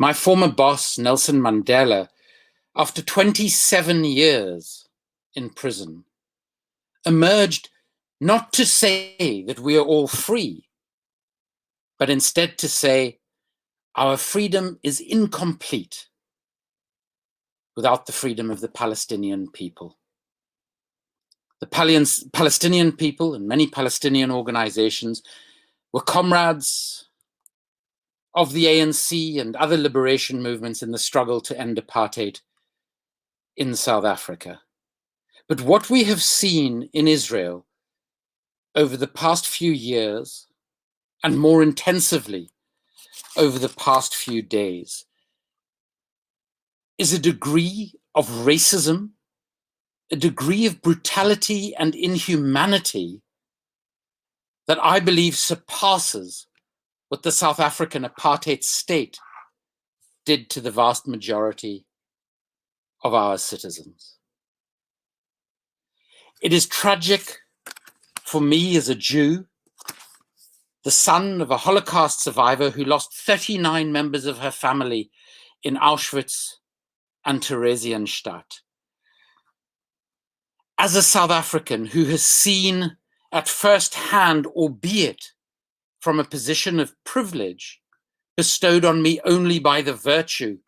My former boss, Nelson Mandela, after 27 years in prison, emerged not to say that we are all free, but instead to say our freedom is incomplete without the freedom of the Palestinian people. The Palestinian people and many Palestinian organizations were comrades of the ANC and other liberation movements in the struggle to end apartheid in South Africa. But what we have seen in Israel over the past few years, and more intensively over the past few days, is a degree of racism, a degree of brutality and inhumanity that I believe surpasses what the South African apartheid state did to the vast majority of our citizens. It is tragic for me as a Jew, the son of a Holocaust survivor who lost 39 members of her family in Auschwitz and Theresienstadt. As a South African who has seen at first hand, albeit from a position of privilege bestowed on me only by the virtue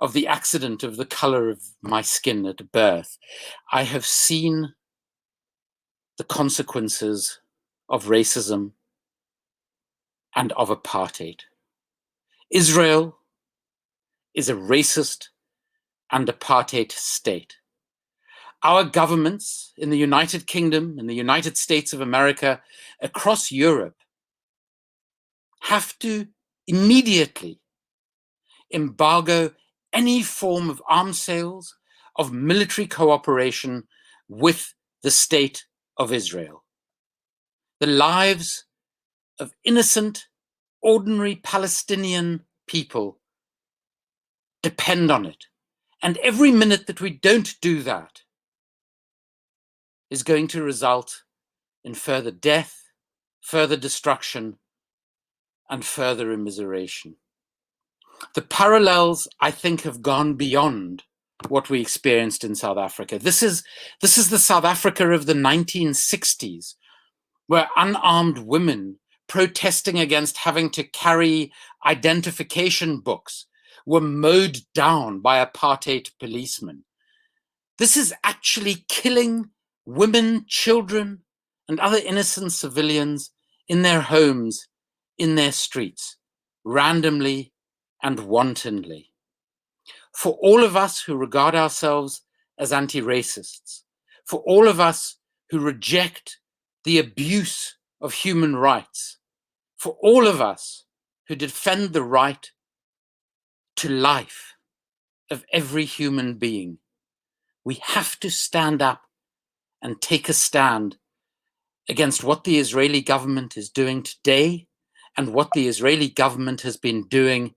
of the accident of the color of my skin at birth, I have seen the consequences of racism and of apartheid. Israel is a racist and apartheid state. Our governments in the United Kingdom, in the United States of America, across Europe, have to immediately embargo any form of arms sales, of military cooperation with the state of Israel. The lives of innocent, ordinary Palestinian people depend on it. And every minute that we don't do that is going to result in further death, further destruction, and further immiseration. The parallels, I think, have gone beyond what we experienced in South Africa. This is the South Africa of the 1960s, where unarmed women protesting against having to carry identification books were mowed down by apartheid policemen. This is actually killing women, children, and other innocent civilians in their homes, in their streets, randomly and wantonly. For all of us who regard ourselves as anti-racists, for all of us who reject the abuse of human rights, for all of us who defend the right to life of every human being, we have to stand up and take a stand against what the Israeli government is doing today and what the Israeli government has been doing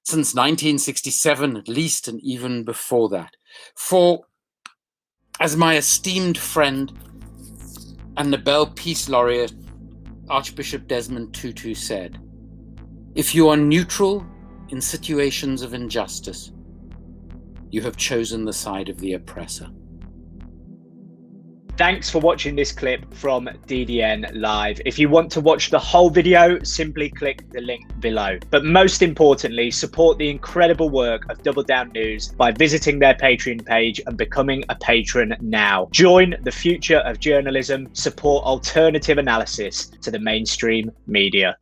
since 1967 at least, and even before that. For, as my esteemed friend and Nobel Peace Laureate Archbishop Desmond Tutu said, if you are neutral in situations of injustice, you have chosen the side of the oppressor. Thanks for watching this clip from DDN Live. If you want to watch the whole video, simply click the link below. But most importantly, support the incredible work of Double Down News by visiting their Patreon page and becoming a patron now. Join the future of journalism, support alternative analysis to the mainstream media.